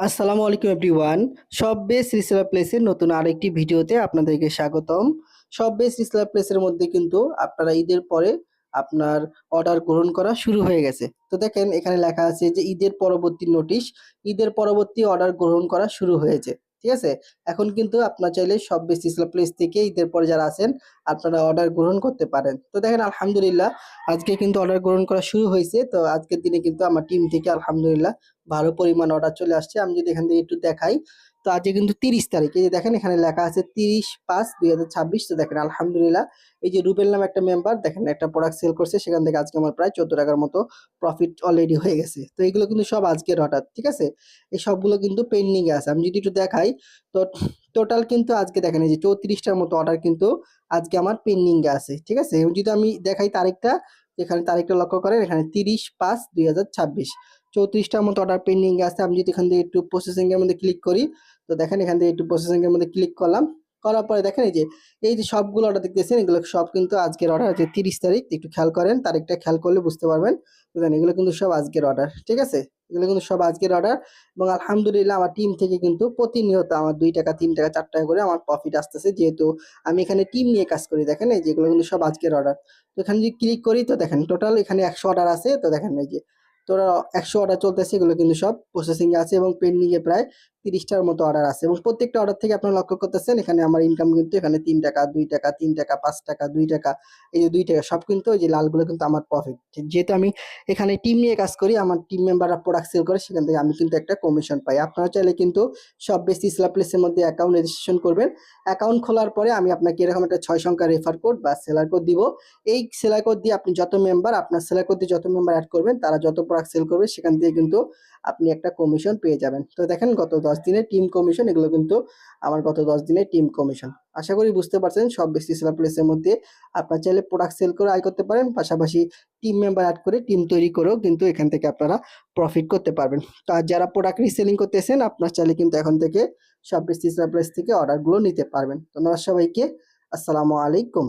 আসসালামু আলাইকুম এভরিওয়ান। সব বেস রিসেলার প্লেসের নতুন আরেকটি ভিডিওতে আপনাদেরকে স্বাগতম। সব বেস রিসেলার প্লেসের মধ্যে কিন্তু আপনারা ঈদের পরে আপনার অর্ডার গ্রহণ করা শুরু হয়ে গেছে। তো দেখেন এখানে লেখা আছে যে ঈদের পরবর্তী নোটিশ, ঈদের পরবর্তী অর্ডার গ্রহণ করা শুরু হয়েছে। ঠিক আছে? এখন কিন্তু আপনারা চাইলে সব বেস রিসেলার প্লেস থেকে ঈদের পরে যারা আছেন আপনারা অর্ডার গ্রহণ করতে পারেন। তো দেখেন আলহামদুলিল্লাহ আজকে কিন্তু অর্ডার গ্রহণ করা শুরু হয়েছে। তো আজকের দিনে কিন্তু আমার টিম থেকে আলহামদুলিল্লাহ ভালো পরিমাণ অর্ডার চলে আসছে। আমি যদি এখান থেকে একটু দেখাই, তো আজকে কিন্তু 30 তারিখ। এই যে দেখেন এখানে লেখা আছে 30/5/2026। তো দেখেন আলহামদুলিল্লাহ এই যে রুবেল নামে একটা মেম্বার দেখেন একটা প্রোডাক্ট সেল করছে, সেখান থেকে আজকে আমার প্রায় 14 টাকার মতো প্রফিট অলরেডি হয়ে গেছে। তো এগুলো কিন্তু সব আজকের অর্ডার, ঠিক আছে? এই সবগুলো কিন্তু পেন্ডিং এ আছে। আমি যদি একটু দেখাই, তো টোটাল কিন্তু আজকে দেখেন এই যে 34টার মতো অর্ডার কিন্তু আজকে আমার পেন্ডিং এ আছে, ঠিক আছে? এবং যদি আমি দেখাই তারিখটা, এখানে তারিখটা লক্ষ্য করেন, এখানে 30/5/2026 34টার মতো অর্ডার পেন্ডিং এ আছে। আমি যদি এখান থেকে একটু প্রসেসিং এর মধ্যে ক্লিক করি, তো দেখেন এখান থেকে একটু প্রসেসিং এর মধ্যে ক্লিক করলাম, করার পরে দেখেন এই যে সবগুলো অর্ডার দেখতেছেন, এগুলো সব কিন্তু আজকের অর্ডার আছে 30 তারিখ। একটু খেয়াল করেন, তারিখটা খেয়াল করলে বুঝতে পারবেন। তো দেখেন এগুলো কিন্তু সব আজকের অর্ডার, ঠিক আছে? এগুলো কিন্তু সব আজকের অর্ডার। এবং আলহামদুলিল্লাহ আমার টিম থেকে কিন্তু প্রতিনিয়ত আমার 2 টাকা 3 টাকা 4 টাকা করে আমার প্রফিট আসতেছে, যেহেতু আমি এখানে টিম নিয়ে কাজ করি। দেখেন এই যেগুলো কিন্তু সব আজকের অর্ডার। তো এখানে যদি ক্লিক করি, তো দেখেন টোটাল এখানে 100 অর্ডার আছে। তো দেখেন এই যে তোরা 100 অর্ডার চলতেছে, এগুলো কিন্তু সব প্রসেসিং এ আছে এবং পেন্ডিং এ প্রায় 30টার মতো অর্ডার আছে। এবং প্রত্যেকটা অর্ডার থেকে আপনারা লক্ষ্য করতেছেন এখানে আমার ইনকাম কিন্তু এখানে 3 টাকা 2 টাকা 3 টাকা 5 টাকা 2 টাকা, এই যে 2 টাকা সব কিন্তু এই যে লালগুলো কিন্তু আমার প্রফিট। যেহেতু আমি এখানে টিম নিয়ে কাজ করি, আমার টিম মেম্বাররা প্রোডাক্ট সেল করে, সেখান থেকে আমি কিন্তু একটা কমিশন পাই। আপনারা চাইলে কিন্তু সব বেস ইসলাম প্লেসের মধ্যে অ্যাকাউন্ট রেজিস্ট্রেশন করবেন। অ্যাকাউন্ট খোলার পরে আমি আপনাকে এরকম একটা 6 সংখ্যার রেফার কোড বা সেলার কোড দিব। এই সেলার কোড দিয়ে আপনি যত মেম্বার, আপনার সেলার কোড দিয়ে যত মেম্বার অ্যাড করবেন, তারা যত প্রোডাক্ট সেল করবে সেখান থেকে কিন্তু আপনি একটা কমিশন পেয়ে যাবেন। তো দেখেন গত 10 দিনের টিম কমিশন, এগুলো কিন্তু আমার গত 10 দিনের টিম কমিশন। আশা করি বুঝতে পারছেন সব বেস ইসলাম প্লেসের মধ্যে আপনারা চাইলে প্রোডাক্ট সেল করে আয় করতে পারেন, পাশাপাশি টিম মেম্বার অ্যাড করে টিম তৈরি করেও কিন্তু এখান থেকে আপনারা প্রফিট করতে পারবেন। তো আর যারা প্রোডাক্ট রিসেলিং করতেছেন, আপনারা চাইলে কিন্তু এখন থেকে সব বেস ইসলাম প্লেস থেকে অর্ডারগুলো নিতে পারবেন। ধন্যবাদ সবাইকে। আসসালামু আলাইকুম।